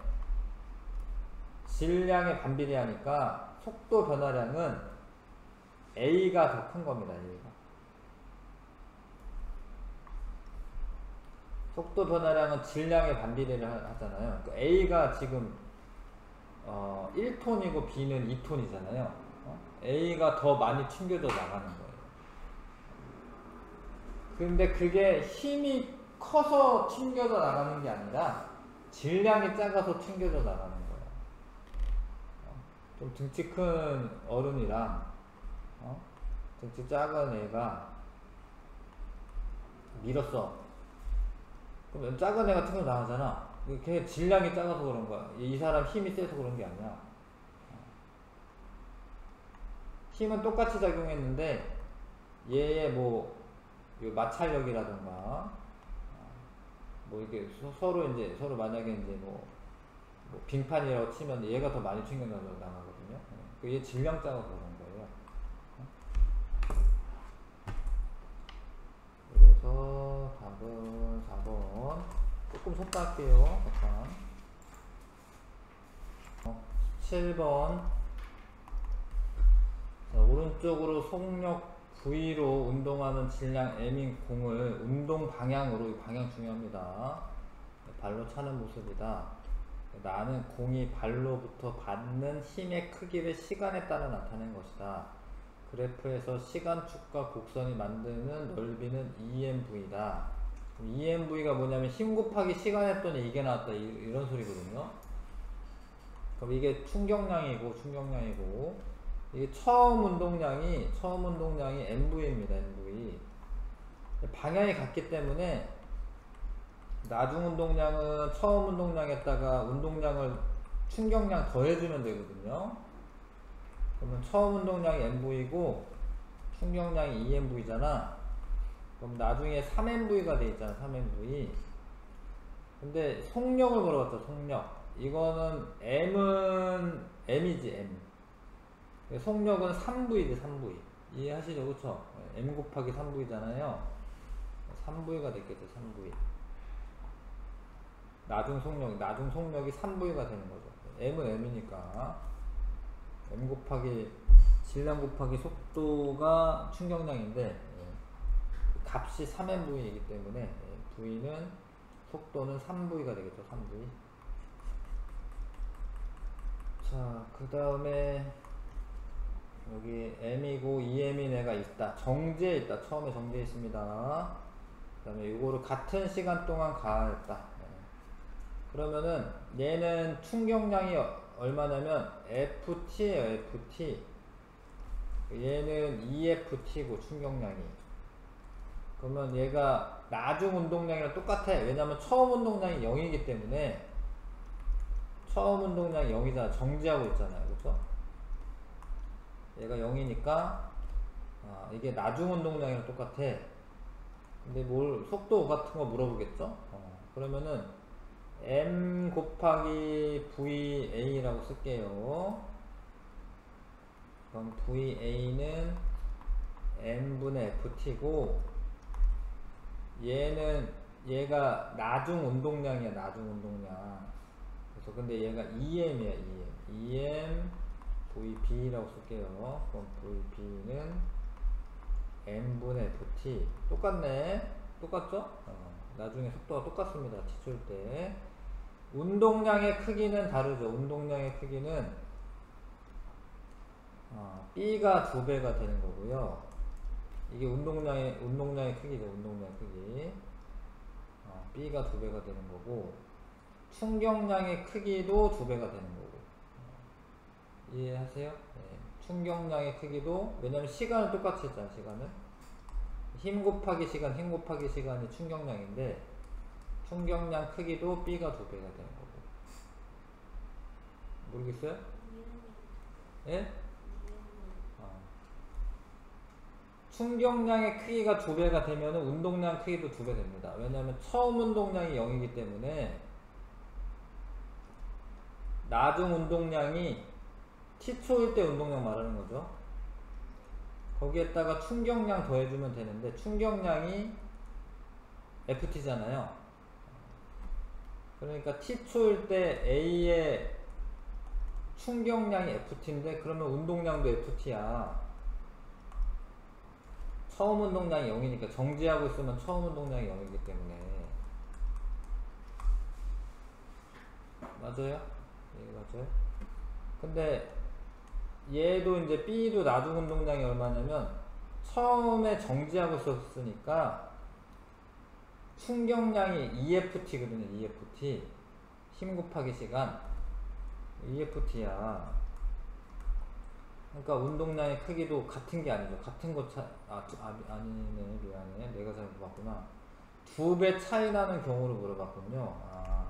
질량에 반비례하니까 속도 변화량은 A가 더 큰 겁니다. A가. 속도 변화량은 질량의 반비례를 하잖아요. 그러니까 A가 지금 1톤이고 B는 2톤이잖아요. A가 더 많이 튕겨져 나가는 거예요. 근데 그게 힘이 커서 튕겨져 나가는 게 아니라 질량이 작아서 튕겨져 나가는 거예요. 좀 등치 큰 어른이랑 등치 작은 애가 밀었어. 그럼 작은 애가 튕겨 나가잖아. 걔 질량이 작아서 그런 거야. 이 사람 힘이 세서 그런 게 아니야. 힘은 똑같이 작용했는데 얘의 뭐 마찰력이라던가 뭐 이게 서로 만약에 이제 뭐 빙판이라고 치면 얘가 더 많이 튕겨 나가거든요. 얘 질량 작아서 그런 거예요. 그래서 답은 4번. 조금 섰다 할게요. 잠깐. 7번. 자, 오른쪽으로 속력 V로 운동하는 질량 M인 공을 운동 방향으로, 이 방향 중요합니다. 발로 차는 모습이다. 나는 공이 발로부터 받는 힘의 크기를 시간에 따라 나타낸 것이다. 그래프에서 시간축과 곡선이 만드는 넓이는 EMV다. EMV가 뭐냐면 힘 곱하기 시간 했더니 이게 나왔다, 이런 소리거든요. 그럼 이게 충격량이고 이게 처음 운동량이 MV입니다. MV. 방향이 같기 때문에 나중 운동량은 처음 운동량에다가 운동량을 충격량 더해주면 되거든요. 그러면 처음 운동량이 MV고 충격량이 EMV잖아. 그럼 나중에 3MV가 돼 있잖아. 3MV. 근데 속력을 물어봤죠. 속력. 이거는 M은 M이지 M. 속력은 3V지 3V. 이해하시죠? 그쵸? M 곱하기 3V잖아요. 3V가 됐겠죠. 3V. 나중 속력이 3V가 되는 거죠. M은 M이니까 M 곱하기 질량 곱하기 속도가 충격량인데 값이 3MV이기 때문에 V는 속도는 3V가 되겠죠. 3V. 자, 그 다음에 여기 M이고 EM인 애가 있다. 정지에 있다. 처음에 정지에 있습니다. 그 다음에 이거를 같은 시간 동안 가했다. 그러면은 얘는 충격량이 얼마냐면 FT예요. FT. 얘는 EFT고 충격량이. 그러면 얘가 나중 운동량이랑 똑같아. 왜냐면 처음 운동량이 0이기 때문에 처음 운동량이 0이잖아. 정지하고 있잖아요. 그쵸? 얘가 0이니까 이게 나중 운동량이랑 똑같아. 근데 속도 같은 거 물어보겠죠? 그러면은 M 곱하기 VA라고 쓸게요. 그럼 VA는 M분의 FT고 얘가 나중 운동량이야. 나중 운동량. 그래서 근데 얘가 EM이야. EM VB라고 쓸게요. 그럼 VB는 M분의 FT. 똑같네. 똑같죠? 나중에 속도가 똑같습니다. 치출 때. 운동량의 크기는 다르죠. 운동량의 크기는 B가 2배가 되는 거고요. 이게 운동량의 크기죠. 운동량의 크기. B가 2배가 되는 거고 충격량의 크기도 2배가 되는 거고. 이해하세요? 네. 충격량의 크기도, 왜냐면 시간은 똑같이 했잖아. 시간은 힘 곱하기 시간이 충격량인데 충격량 크기도 B가 2배가 되는 거고. 모르겠어요? 예? 충격량의 크기가 2배가 되면 운동량 크기도 2배 됩니다. 왜냐하면 처음 운동량이 0이기 때문에 나중 운동량이 T초일 때 운동량 말하는 거죠. 거기에다가 충격량 더해주면 되는데 충격량이 FT잖아요. 그러니까 T초일 때 A의 충격량이 FT인데 그러면 운동량도 FT야. 처음 운동량이 0이니까 정지하고 있으면 처음 운동량이 0이기 때문에 맞아요? 예, 맞아요. 근데 얘도 이제 B도 나중 운동량이 얼마냐면 처음에 정지하고 있었으니까 충격량이 EFT거든요. EFT 힘 곱하기 시간 EFT야. 그러니까 운동량의 크기도 같은 게 아니죠. 같은 거 아니네. 미안해. 내가 잘못 봤구나. 2배 차이 나는 경우를 물어봤군요. 아,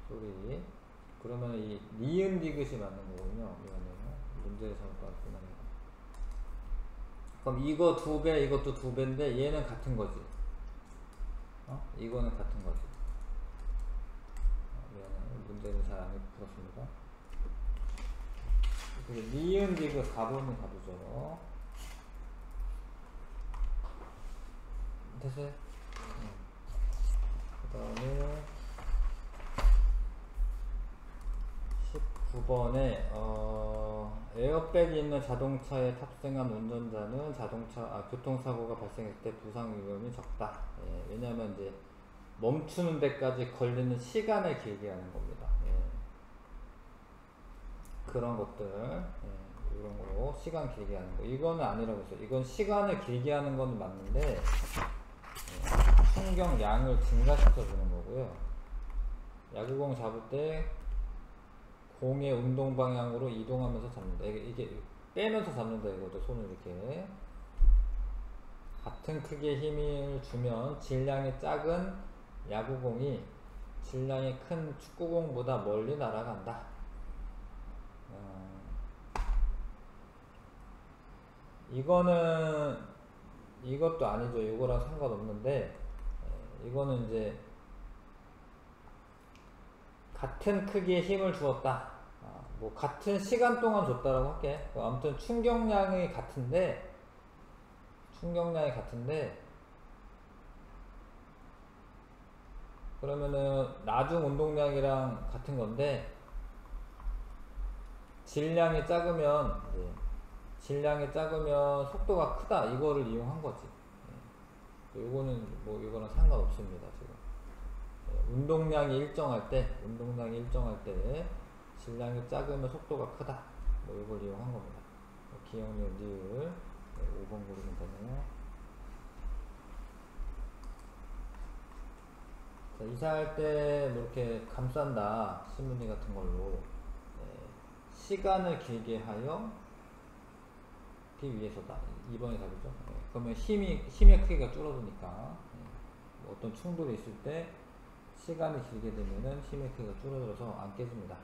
소리. 그러면 이 니은 디귿이 맞는 거군요. 미안해요. 문제를 잘못 봤구나. 그럼 이거 2배, 이것도 2배인데 얘는 같은 거지. 이거는 같은 거지. 미안해요. 문제를 잘 안 풀었습니다. 니은 디귿 4번은 가보죠. 됐어요? 그 다음에 19번에 에어백이 있는 자동차에 탑승한 운전자는 교통사고가 발생했을 때 부상 위험이 적다. 예, 왜냐하면 이제 멈추는 데까지 걸리는 시간을 길게 하는 겁니다. 예. 그런 것들, 예, 이런 거 시간 길게 하는 거. 이거는 아니라고 했어요. 이건 시간을 길게 하는 건 맞는데 예, 충격량을 증가시켜 주는 거고요. 야구공 잡을 때 공의 운동 방향으로 이동하면서 잡는다. 이게 빼면서 잡는다. 이것도 손을 이렇게 같은 크기의 힘을 주면 질량이 작은 야구공이 질량이 큰 축구공보다 멀리 날아간다. 이거는 이것도 아니죠. 이거랑 상관없는데 이거는 이제 같은 크기의 힘을 주었다. 뭐 같은 시간 동안 줬다라고 할게. 아무튼 충격량이 같은데 그러면은 나중 운동량이랑 같은 건데 질량이 작으면 속도가 크다. 이거를 이용한 거지. 요거는 뭐 이거랑 상관없습니다. 지금 운동량이 일정할 때 질량이 작으면 속도가 크다. 뭐 이걸 이용한 겁니다. 기억력 니을 5번 고르면 되네요. 자, 이사할 때 뭐 이렇게 감싼다. 신문지 같은 걸로 시간을 길게 하여 위해서다. 2번이 답이죠. 그러면 힘의 크기가 줄어드니까 뭐 어떤 충돌이 있을 때 시간이 길게 되면은 힘의 크기가 줄어들어서 안 깨집니다.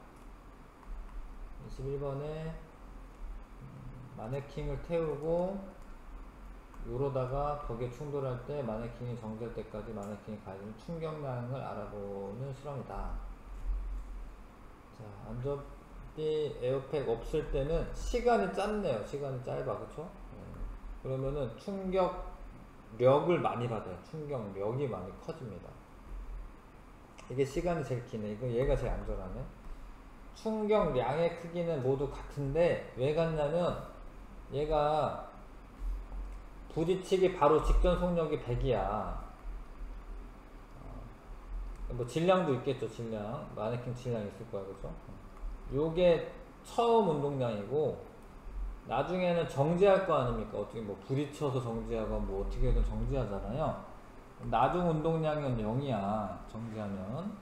21번에 마네킹을 태우고 요러다가 벽에 충돌할 때 마네킹이 정지할 때까지 마네킹이 가해지는 충격량을 알아보는 실험이다. 자, 안전띠 에어백 없을 때는 시간이 짧네요. 시간이 짧아. 그쵸? 그러면은 충격력을 많이 받아요. 충격력이 많이 커집니다. 이게 시간이 제일 기네. 이거 얘가 제일 안전하네. 충격량의 크기는 모두 같은데 왜 같냐면 얘가 부딪히기 바로 직전 속력이 100이야. 뭐 질량도 있겠죠. 질량 마네킹 질량 있을 거야. 그죠? 요게 처음 운동량이고 나중에는 정지할 거 아닙니까? 어떻게 뭐 부딪혀서 정지하고 뭐 어떻게든 정지하잖아요. 나중 운동량은 0이야. 정지하면.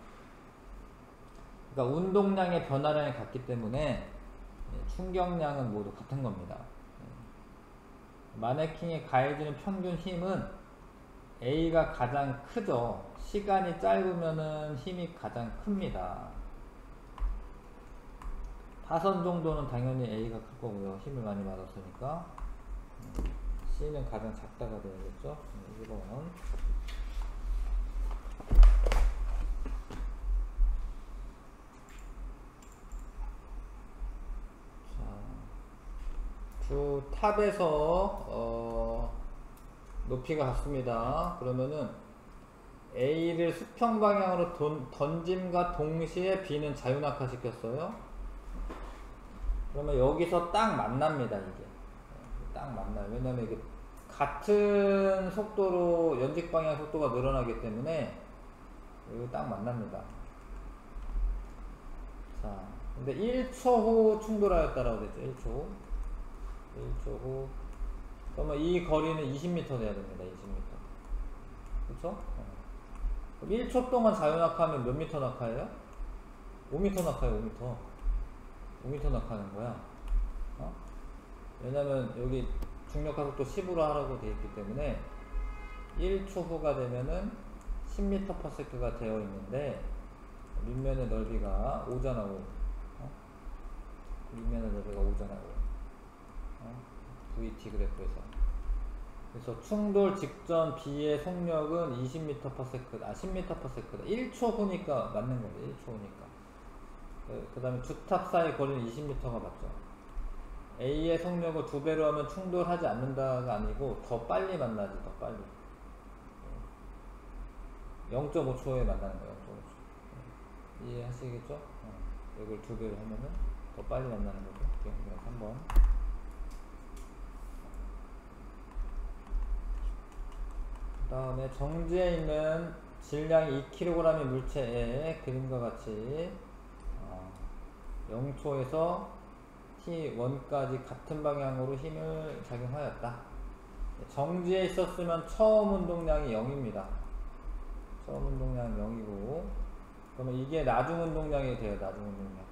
그러니까 운동량의 변화량이 같기 때문에 충격량은 모두 같은 겁니다. 마네킹에 가해지는 평균 힘은 A가 가장 크죠. 시간이 짧으면은 힘이 가장 큽니다. 타선 정도는 당연히 A가 클 거고요. 힘을 많이 받았으니까. C는 가장 작다가 되겠죠. 1번. 주 탑에서 높이가 같습니다. 그러면은 A를 수평 방향으로 던짐과 동시에 B는 자유낙하 시켰어요. 그러면 여기서 딱 만납니다. 이게 딱 만나요. 왜냐면 이게 같은 속도로 연직 방향 속도가 늘어나기 때문에 여기 딱 만납니다. 자, 근데 1초 후 충돌하였다라고 됐죠. 1초 후. 1초 후. 그러면 이 거리는 20m 돼야 됩니다. 20m. 그쵸? 그럼 1초 동안 자유낙하하면 몇 미터 낙하해요? 5m 낙하해요. 5m. 5m 낙하하는 거야. 어? 왜냐면 여기 중력하속도 10으로 하라고 되어 있기 때문에 1초 후가 되면은 10m/s가 되어 있는데 밑면의 넓이가 5잖아. 5. 밑면의 넓이가 5잖아. 5. VT 그래프에서. 그래서 충돌 직전 B의 속력은 20m/s, 10m/s다. 1초 후니까 맞는 거죠. 1초 후니까. 그 다음에 주탑 사이 거리는 20m가 맞죠. A의 속력을 2배로 하면 충돌하지 않는다가 아니고 더 빨리 만나지. 더 빨리. 0.5초에 만나는 거예요. 0.5초. 이해하시겠죠? 이걸 2배로 하면은 더 빨리 만나는 거죠. 그래서 한번. 그 다음에 정지에 있는 질량이 2kg의 물체에 그림과 같이 0초에서 t1까지 같은 방향으로 힘을 작용하였다. 정지에 있었으면 처음 운동량이 0입니다. 처음 운동량 0이고, 그러면 이게 나중 운동량이 돼요. 나중 운동량.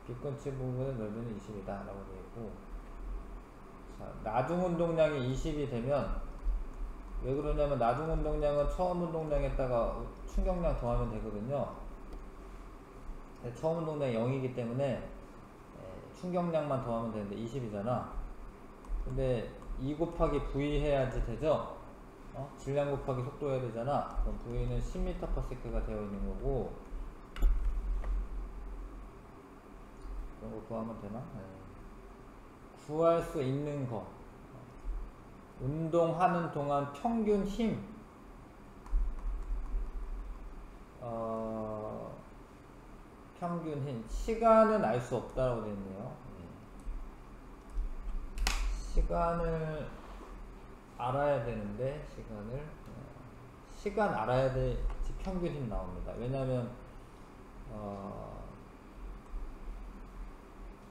빗근치 부분의 넓이는 20이다 라고 되어 있고, 자, 나중 운동량이 20이 되면 왜 그러냐면 나중 운동량은 처음 운동량에다가 충격량 더하면 되거든요. 처음 운동량이 0이기 때문에 충격량만 더하면 되는데 20이잖아. 근데 2 곱하기 V 해야지 되죠? 질량 곱하기 속도 해야 되잖아. 그럼 V는 10m/s가 되어 있는 거고, 그런 거 구하면 되나? 구할 수 있는 거. 운동하는 동안 평균 힘. 평균 힘. 시간은 알 수 없다고 되어 있네요. 시간을 알아야 되는데, 시간 알아야 돼야지 평균 힘 나옵니다. 왜냐면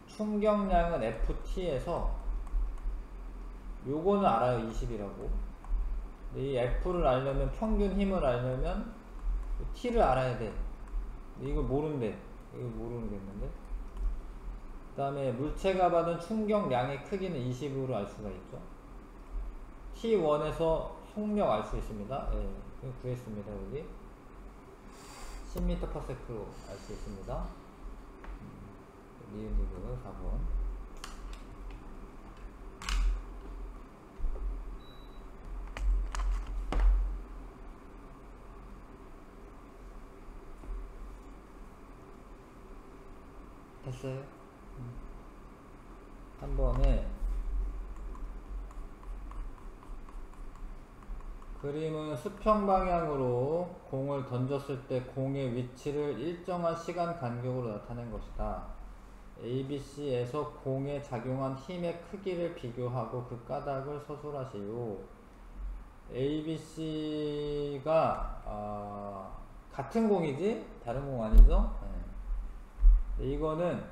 충격량은 FT에서 요거는 알아요. 20이라고. 근데 이 F를 알려면, 평균 힘을 알려면 T를 알아야 돼. 근데 이걸 모른대. 이걸 모르겠는데. 그 다음에 물체가 받은 충격량의 크기는 20으로 알 수가 있죠. T1에서 속력 알 수 있습니다. 예, 구했습니다. 여기 10m/s로 알 수 있습니다. 니은디그 4번. 됐어요? 한 번에 그림은 수평 방향으로 공을 던졌을 때 공의 위치를 일정한 시간 간격으로 나타낸 것이다. ABC에서 공에 작용한 힘의 크기를 비교하고 그 까닭을 서술하시오. ABC가 같은 공이지? 다른 공 아니죠? 이거는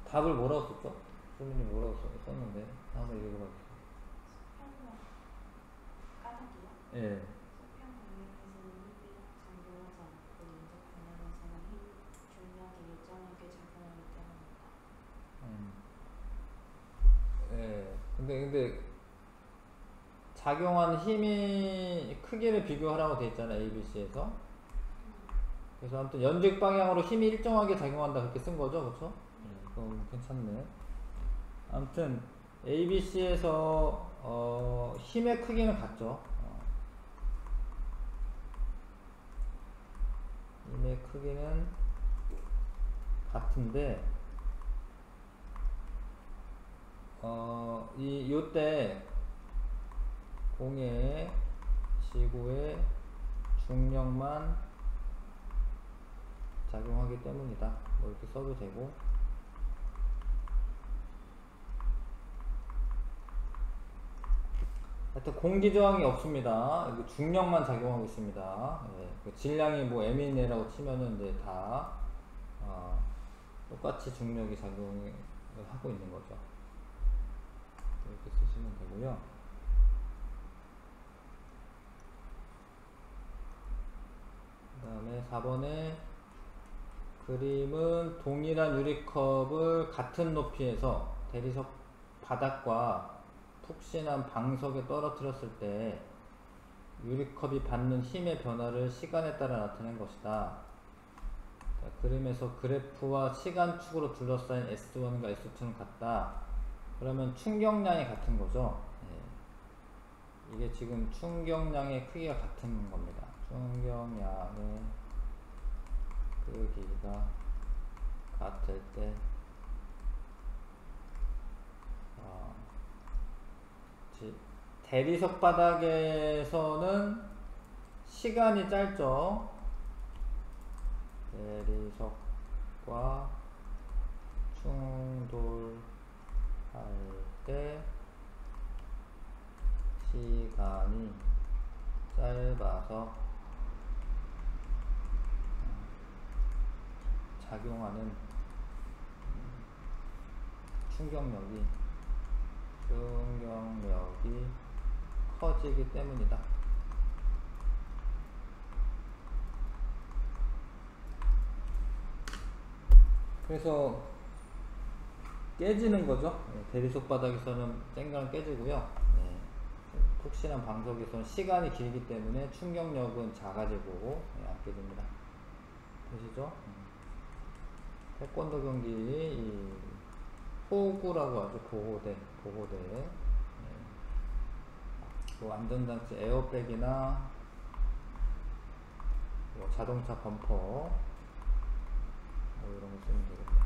답을 뭐라고 썼죠? 소민이 뭐라고 썼는데 한번 읽어봐주세요. 까닭이요? 예. 수평 방향에서는 힘이 작용하지 않고 인적 방향에서는 힘, 중력이 일정하게 작용하기 때문이다. 예. 근데 작용한 힘이 크기를 비교하라고 돼 있잖아. ABC에서. 그래서 아무튼 연직 방향으로 힘이 일정하게 작용한다 그렇게 쓴 거죠, 그렇죠? 그럼 괜찮네. 아무튼 ABC에서 힘의 크기는 같죠. 힘의 크기는 같은데 요때 공의 지구의 중력만 작용하기 때문이다. 뭐 이렇게 써도 되고. 하여튼 공기 저항이 없습니다. 중력만 작용하고 있습니다. 그 질량이 뭐 m이네라고 치면은 이제 다 똑같이 중력이 작용을 하고 있는 거죠. 이렇게 쓰시면 되고요. 그 다음에 4번에 그림은 동일한 유리컵을 같은 높이에서 대리석 바닥과 푹신한 방석에 떨어뜨렸을 때 유리컵이 받는 힘의 변화를 시간에 따라 나타낸 것이다. 자, 그림에서 그래프와 시간축으로 둘러싸인 S1과 S2는 같다. 그러면 충격량이 같은 거죠. 예. 이게 지금 충격량의 크기가 같은 겁니다. 충격량의 크기가 같을 때 대리석 바닥에서는 시간이 짧죠. 대리석과 충돌할 때 시간이 짧아서 작용하는 충격력이 커지기 때문이다. 그래서 깨지는 거죠. 대리석 바닥에서는 쨍그랑 깨지고요. 푹신한 방석에서는 시간이 길기 때문에 충격력은 작아지고 안 깨집니다. 보시죠? 태권도 경기 이 포구라고 하죠. 보호대. 뭐 안전장치 에어백이나 뭐 자동차 범퍼 뭐 이런 거 쓰면 되겠다.